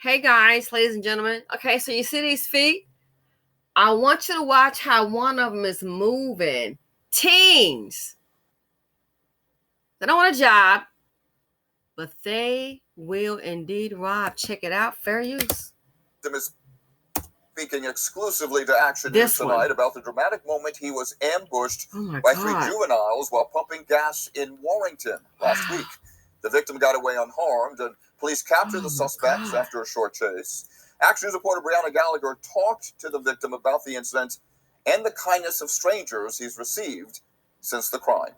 Hey guys, ladies and gentlemen. Okay, so you see these feet? I want you to watch how one of them is moving. Teens. They don't want a job, but they will indeed rob. Check it out. Fair use. Speaking exclusively to Action News tonight about the dramatic moment he was ambushed by three juveniles while pumping gas in Warrington last week. The victim got away unharmed, and police captured the suspects after a short chase. Action News reporter Brianna Gallagher talked to the victim about the incident and the kindness of strangers he's received since the crime.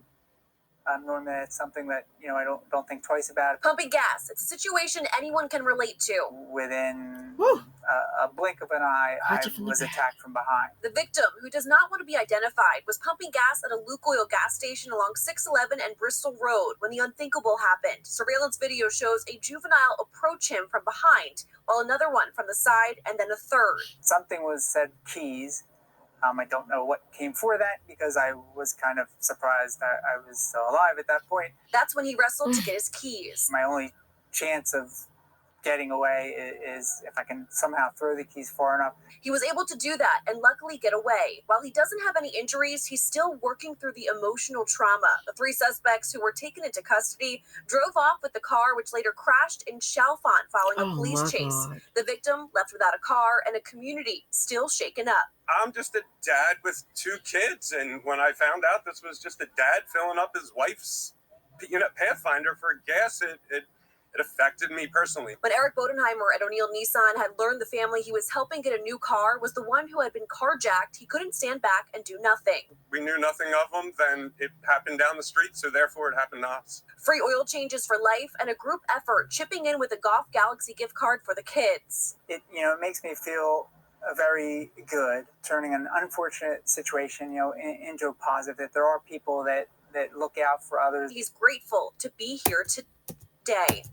Normally, it's something that I don't think twice about. Pumping gas. It's a situation anyone can relate to. Within a blink of an eye, I was attacked from behind. The victim, who does not want to be identified, was pumping gas at a Lukoil gas station along 611 and Bristol Road when the unthinkable happened. Surveillance video shows a juvenile approach him from behind, while another one from the side, and then a third. Something was said, keys. I don't know what came for that because I was kind of surprised that I was still alive at that point. That's when he wrestled to get his keys. My only chance of getting away is if I can somehow throw the keys far enough. He was able to do that and luckily get away. While he doesn't have any injuries, he's still working through the emotional trauma. The three suspects who were taken into custody drove off with the car, which later crashed in Chalfont following a police chase. The victim left without a car and a community still shaken up. I'm just a dad with two kids, and when I found out this was just a dad filling up his wife's Pathfinder for gas, it affected me personally. When Eric Bodenheimer at O'Neill Nissan had learned the family he was helping get a new car was the one who had been carjacked, he couldn't stand back and do nothing. We knew nothing of them, then it happened down the street, so therefore it happened to us. Free oil changes for life and a group effort chipping in with a Golf Galaxy gift card for the kids. It makes me feel very good, turning an unfortunate situation into a positive, that there are people that look out for others. He's grateful to be here today.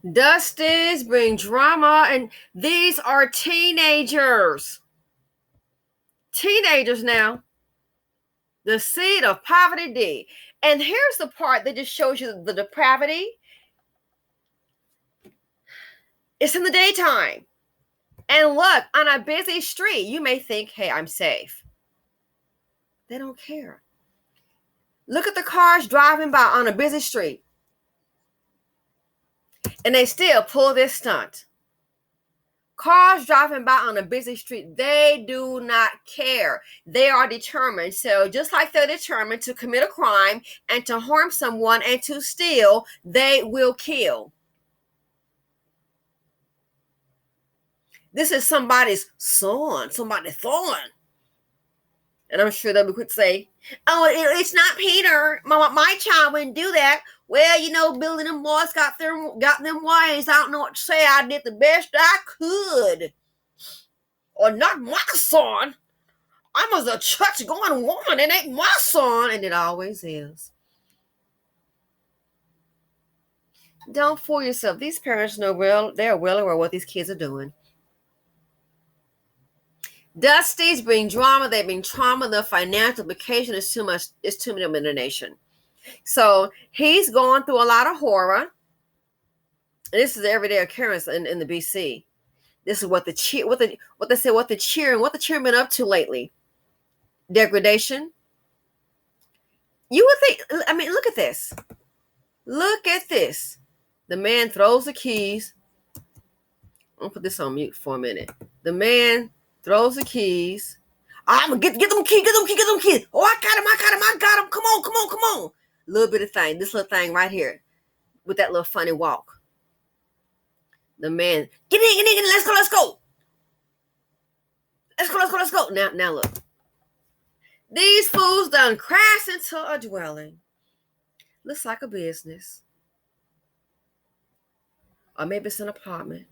Dusties bring drama, and these are teenagers. Teenagers now. The seed of poverty D. And here's the part that just shows you the depravity. It's in the daytime. And look, on a busy street, you may think, hey, I'm safe. They don't care. Look at the cars driving by on a busy street. And they still pull this stunt. Cars driving by on a busy street, they do not care. They are determined. So just like they're determined to commit a crime and to harm someone and to steal, they will kill. This is somebody's son, somebody's thorn. And I'm sure they would say, oh, it's not Peter. My child wouldn't do that. Well, Billy and them boys got them ways. I don't know what to say. I did the best I could. Or not my son. I was a church-going woman. It ain't my son. And it always is. Don't fool yourself. These parents they're well aware what these kids are doing. Dusties bring drama. They bring trauma. The financial implication is too much. It's too many in the nation. So he's going through a lot of horror. And this is everyday occurrence in the BC. This is what the cheering been up to lately. Degradation. You would think. I mean, look at this. Look at this. The man throws the keys. I'll put this on mute for a minute. The man throws the keys. I'm gonna get them keys. Oh, I got him. Come on. Little bit of thing. This little thing right here. With that little funny walk. The man, get in, let's go. Let's go. Now look. These fools done crashed into a dwelling. Looks like a business. Or maybe it's an apartment.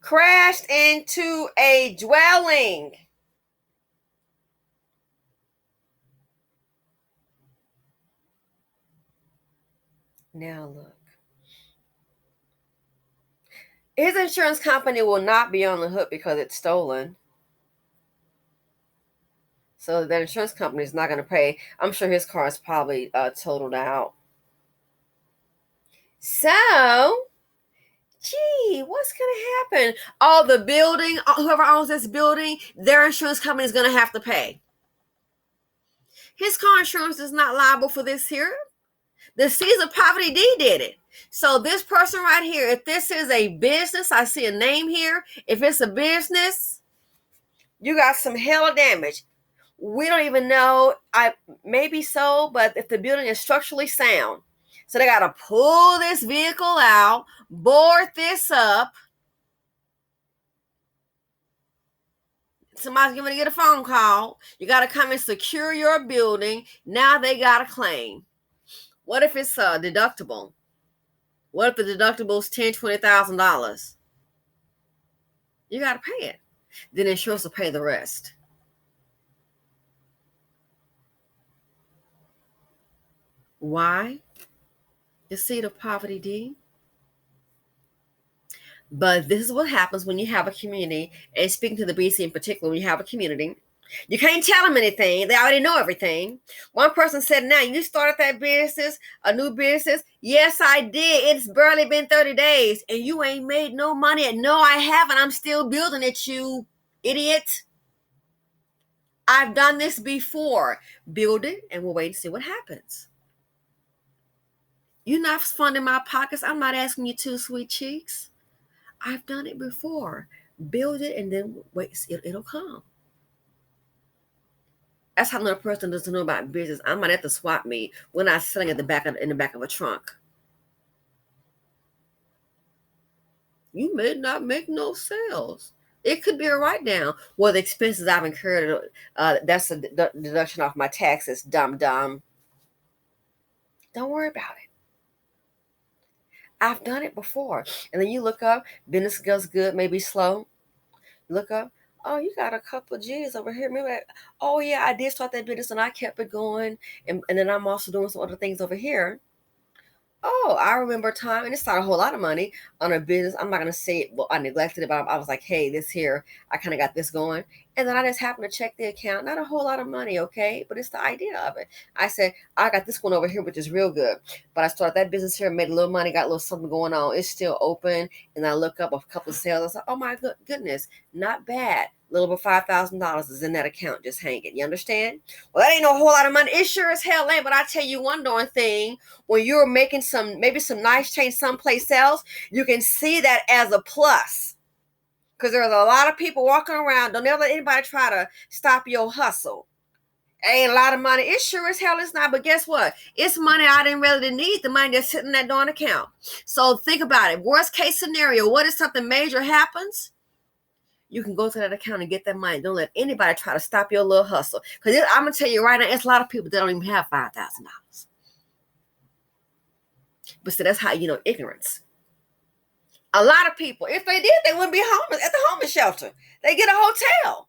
Crashed into a dwelling. Now look. His insurance company will not be on the hook because it's stolen. So that insurance company is not going to pay. I'm sure his car is probably totaled out. So, gee, what's going to happen? Oh, the building, whoever owns this building, their insurance company is going to have to pay. His car insurance is not liable for this here. The Seas of Poverty D did it. So this person right here, if this is a business, I see a name here. If it's a business, you got some hell of damage. We don't even know. Maybe so, but if the building is structurally sound, so they got to pull this vehicle out, board this up. Somebody's going to get a phone call. You got to come and secure your building. Now they got a claim. What if it's deductible? What if the deductible is $10,000, $20,000? You got to pay it. Then insurance will pay the rest. Why? The seed of poverty, D. But this is what happens when you have a community, and speaking to the BC in particular, when you have a community, you can't tell them anything. They already know everything. One person said, now, you started that business, a new business? Yes, I did. It's barely been 30 days, and you ain't made no money. No, I haven't. I'm still building it, you idiot. I've done this before. Build it, and we'll wait and see what happens. You're not funding my pockets. I'm not asking you to, sweet cheeks. I've done it before. Build it, and then wait. It'll come. That's how another person doesn't know about business. I'm not at the swap meet. We're not selling in the back of a trunk. You may not make no sales. It could be a write down. Well, the expenses I've incurred, that's a deduction off my taxes. Dumb. Don't worry about it. I've done it before. And then you look up, business goes good, maybe slow. Look up, oh, you got a couple of G's over here. Remember that? Oh, yeah, I did start that business and I kept it going. And then I'm also doing some other things over here. Oh, I remember a time, and it's not a whole lot of money on a business. I'm not going to say it, well, I neglected it, but I was like, hey, this here, I kind of got this going. And then I just happened to check the account. Not a whole lot of money, okay? But it's the idea of it. I said, I got this one over here, which is real good. But I started that business here, made a little money, got a little something going on. It's still open. And I look up a couple of sales. I said, oh, my goodness, not bad. A little over $5,000 is in that account just hanging. You understand? Well, that ain't no whole lot of money. It sure as hell ain't. But I tell you one darn thing. When you're making maybe some nice change someplace else, you can see that as a plus. Because there's a lot of people walking around. Don't ever let anybody try to stop your hustle. Ain't a lot of money. It sure as hell is not. But guess what? It's money I didn't really need. The money that's sitting in that darn account. So think about it. Worst case scenario. What if something major happens? You can go to that account and get that money. Don't let anybody try to stop your little hustle. Because I'm going to tell you right now, it's a lot of people that don't even have $5,000. But see, that's how you know ignorance. A lot of people, if they did, they wouldn't be homeless at the homeless shelter. They get a hotel.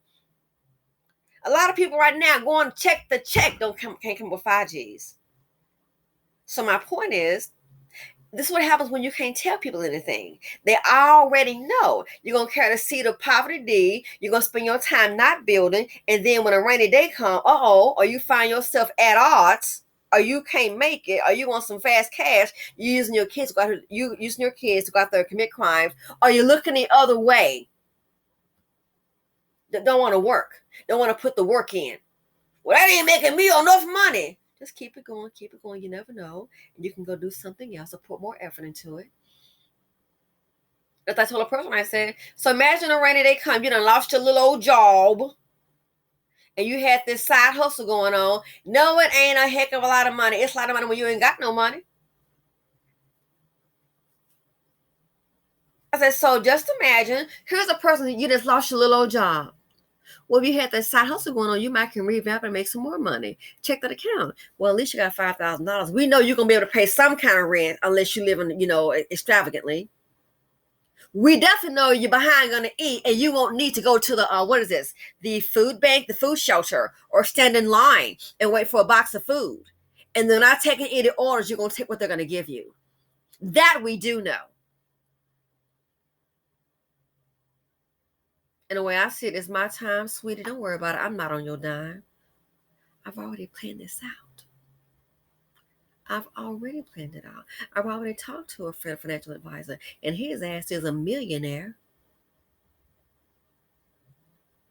A lot of people right now going check the check can't come with 5 Gs. So my point is, this is what happens when you can't tell people anything. They already know. You're going to carry the seed of poverty D. You're going to spend your time not building. And then when a rainy day comes, or you find yourself at odds, or you can't make it, or you want some fast cash, you're using your kids to go out there and commit crimes, or you're looking the other way. That don't want to work. Don't want to put the work in. Well, that ain't making me enough money. Just keep it going. You never know. And you can go do something else or put more effort into it. As I told a person, I said, so imagine a rainy day come, you done lost your little old job, and you had this side hustle going on. No, it ain't a heck of a lot of money. It's a lot of money when you ain't got no money. I said, so just imagine, here's a person that you just lost your little old job. Well, if you had that side hustle going on, you might can revamp and make some more money. Check that account. Well, at least you got $5,000. We know you're going to be able to pay some kind of rent unless you live in, extravagantly. We definitely know you're behind going to eat and you won't need to go to the, the food bank, the food shelter, or stand in line and wait for a box of food. And they're not taking any orders. You're going to take what they're going to give you. That we do know. And the way I see it is my time, sweetie. Don't worry about it. I'm not on your dime. I've already planned this out. I've already planned it out. I've already talked to a financial advisor, and his ass is a millionaire.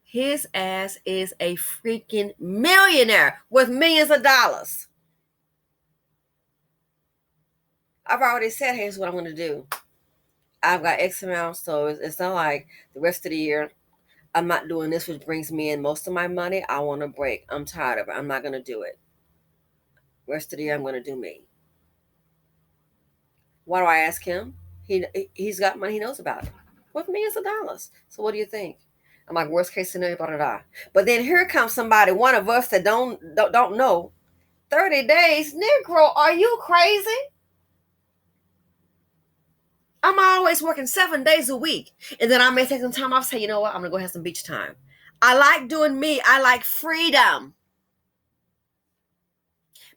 His ass is a freaking millionaire with millions of dollars. I've already said, here's what I'm going to do. I've got X amount, so it's not like the rest of the year I'm not doing this, which brings me in most of my money. I want a break. I'm tired of it. I'm not going to do it. Rest of the year, I'm going to do me. Why do I ask him? He's got money. He knows about it. With millions of dollars. So what do you think? I'm like, worst case scenario, blah, blah, blah. But then here comes somebody, one of us that don't know. 30 days? Negro, are you crazy? I'm always working 7 days a week. And then I may take some time off, say, you know what? I'm going to go have some beach time. I like doing me. I like freedom.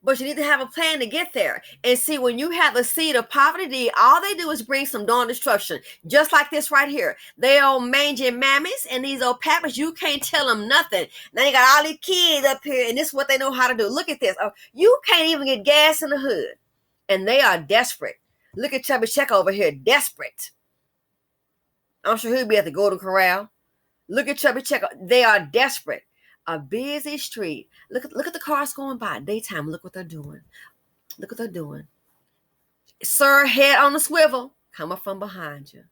But you need to have a plan to get there. And see, when you have the seed of poverty, all they do is bring some darn destruction. Just like this right here. They old mangy mammies and these old pappas, you can't tell them nothing. Now you got all these kids up here, and this is what they know how to do. Look at this. You can't even get gas in the hood. And they are desperate. Look at Chubby Checker over here, desperate. I'm sure he'll be at the Golden Corral. Look at Chubby Checker. They are desperate. A busy street. Look at the cars going by daytime. Look what they're doing. Look what they're doing. Sir, head on the swivel. Come up from behind you.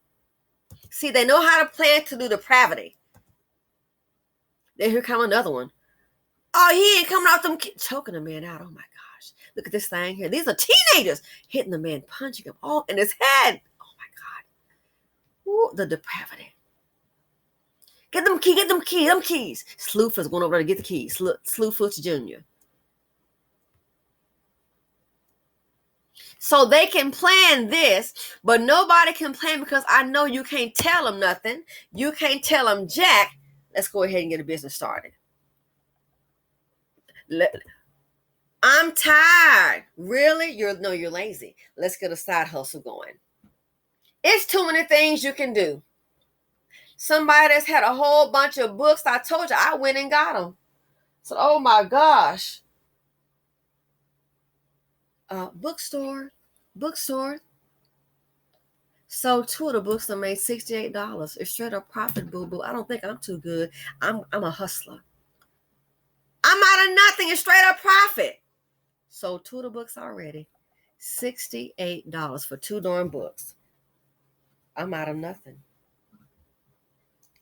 See, they know how to plan to do depravity. Then here come another one. Oh, he ain't coming out them choking the man out. Oh my gosh. Look at this thing here. These are teenagers hitting the man, punching him all in his head. Oh my God. Ooh, the depravity. Get them keys. Slewfoot's going over there to get the keys. Slewfoot's Jr. So they can plan this, but nobody can plan because I know you can't tell them nothing. You can't tell them jack. Let's go ahead and get a business started. I'm tired. Really? You're lazy. Let's get a side hustle going. It's too many things you can do. Somebody that's had a whole bunch of books. I told you, I went and got them. So, oh my gosh. Bookstore. So 2 of the books that made $68. It's straight up profit, boo-boo. I don't think I'm too good. I'm a hustler. I'm out of nothing. It's straight up profit. So 2 of the books already. $68 for 2 darn books. I'm out of nothing.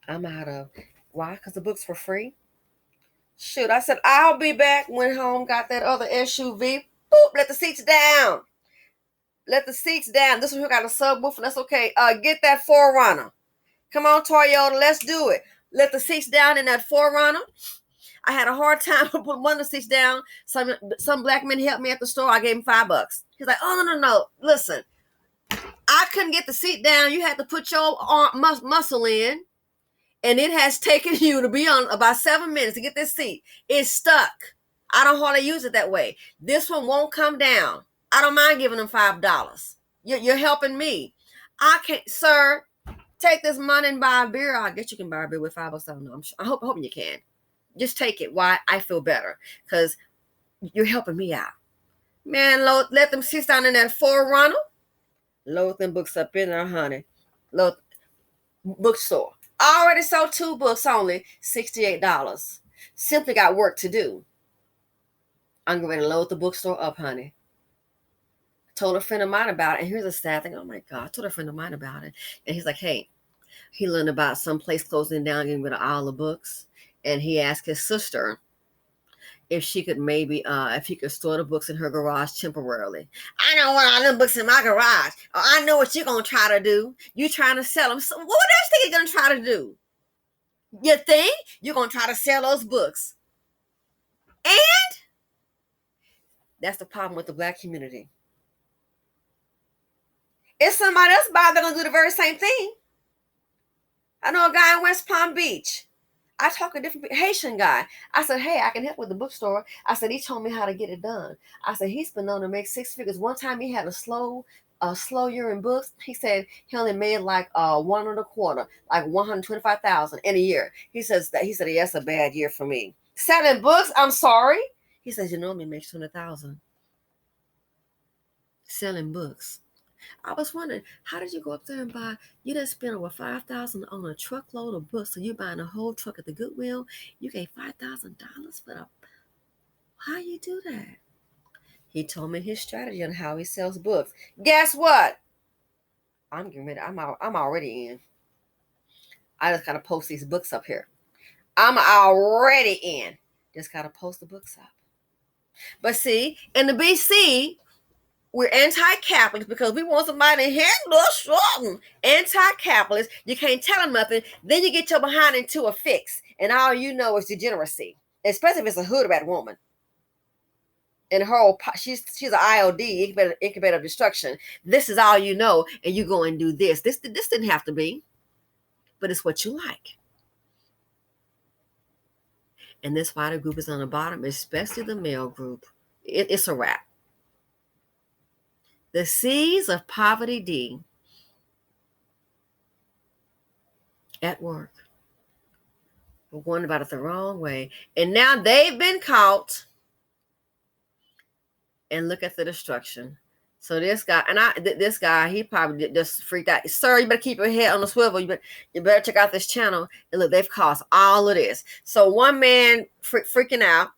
Why? Because the books were free? Shoot, I said, I'll be back. Went home, got that other SUV. Boop, let the seats down. This one here got a subwoofer. That's okay. Get that 4Runner. Come on, Toyota, let's do it. Let the seats down in that 4Runner. I had a hard time to put one of the seats down. Some black men helped me at the store. I gave him $5. He's like, oh, no. Listen, I couldn't get the seat down. You had to put your muscle in. And it has taken you to be on about 7 minutes to get this seat. It's stuck. I don't hardly use it that way. This one won't come down. I don't mind giving them $5. You're helping me. I can't, sir, take this money and buy a beer. I guess you can buy a beer with $5. I don't know. I hope you can. Just take it. Why? I feel better. Because you're helping me out. Man, let them sit down in that 4Runner. Load them books up in there, honey. Load bookstore. I already sold 2 books only, $68. Simply got work to do. I'm going to load the bookstore up, honey. Told a friend of mine about it. And here's a sad thing. Oh my God. I told a friend of mine about it. And he's like, hey, he learned about some place closing down, getting rid of all the books. And he asked his sister if she could if he could store the books in her garage temporarily. I don't want all them books in my garage. Oh, I know what you're going to try to do. You trying to sell them. So what else think you're going to try to do? You think you're going to try to sell those books? And that's the problem with the black community. If somebody else buys, they're going to do the very same thing. I know a guy in West Palm Beach. I talked to a different Haitian guy. I said, hey, I can help with the bookstore. I said, he told me how to get it done. I said, he's been known to make 6 figures. One time he had a slow year in books. He said he only made like 1.25, like 125,000 in a year. He said, that's a bad year for me. Selling books, I'm sorry. He says, you normally make 200,000 selling books. I was wondering, how did you go up there and buy? You didn't spend over $5,000 on a truckload of books, so you buying a whole truck at the Goodwill. You gave $5,000 for the. How you do that? He told me his strategy on how he sells books. Guess what? I'm getting ready. I'm already in. I just gotta post these books up here. I'm already in. Just gotta post the books up. But see, in the BC, we're anti-Catholics because we want somebody to handle us something. Anti-Catholics, you can't tell them nothing. Then you get your behind into a fix, and all you know is degeneracy, especially if it's a hood rat woman. And her whole, she's an IOD, incubator of destruction. This is all you know, and you go and do this. This didn't have to be, but it's what you like. And this fighter group is on the bottom, especially the male group. It's a wrap. The seeds of poverty D at work. We're going about it the wrong way. And now they've been caught. And look at the destruction. So this guy, he probably just freaked out. Sir, you better keep your head on the swivel. You better check out this channel. And look, they've caused all of this. So one man freaking out.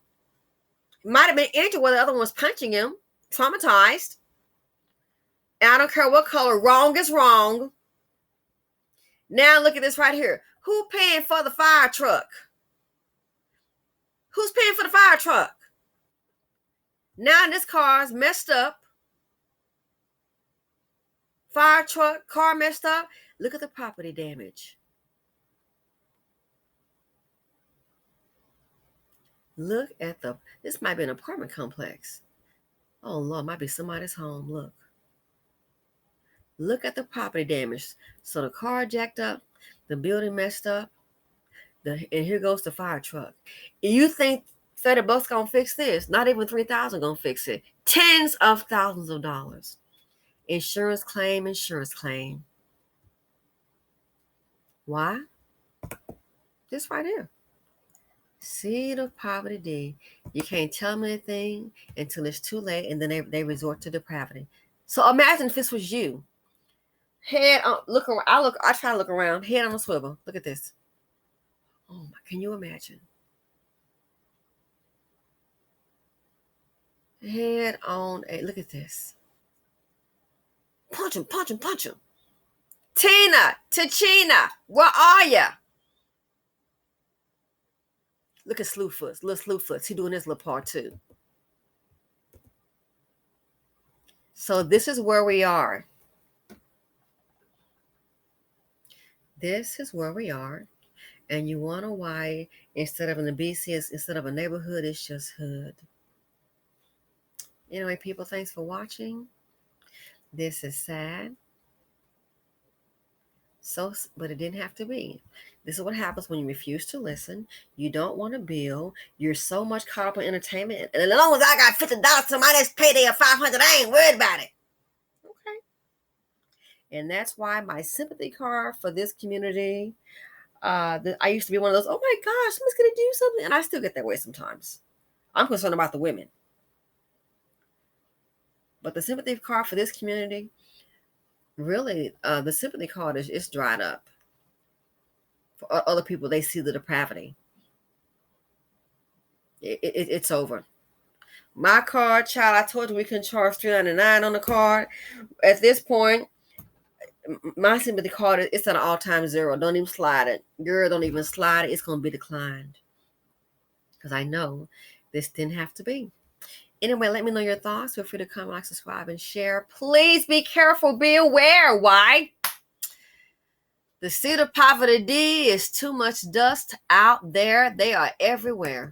Might have been injured while the other one was punching him. Traumatized. And I don't care what color. Wrong is wrong. Now look at this right here. Who paying for the fire truck? Who's paying for the fire truck? Now this car's messed up. Fire truck, car messed up. Look at the property damage. Look at this might be an apartment complex. Oh Lord, might be somebody's home. Look. Look at the property damage. So the car jacked up, the building messed up, and here goes the fire truck. You think $30 gonna fix this? Not even $3,000 gonna fix it. Tens of thousands of dollars. Insurance claim. Why? This right here. Seed of poverty D. You can't tell them anything until it's too late, and then they resort to depravity. So imagine if this was you. Head on, look around. I try to look around. Head on a swivel. Look at this. Oh my! Can you imagine? Head on a look at this. Punch him. Tachina, where are ya? Look at Slewfoots, little Slewfoots. He doing his little part too. So this is where we are. This is where we are. And you wonder why instead of in the BC, instead of a neighborhood, it's just hood. Anyway, people, thanks for watching. This is sad. But it didn't have to be. This is what happens when you refuse to listen. You don't want to build. You're so much caught up in entertainment. And as long as I got $50 to my next payday of $500, I ain't worried about it. Okay. And that's why my sympathy card for this community, I used to be one of those, oh my gosh, someone's going to do something. And I still get that way sometimes. I'm concerned about the women. But the sympathy card for this community, really, the sympathy card is dried up. For other people, they see the depravity. It's over. My card, child, I told you we can charge $3.99 on the card. At this point, my sympathy card it's at an all-time zero. Don't even slide it. Girl, don't even slide it. It's going to be declined. Because I know this didn't have to be. Anyway, let me know your thoughts. Feel free to comment, like, subscribe, and share. Please be careful. Be aware. Why? The seed of poverty D is too much dust out there. They are everywhere.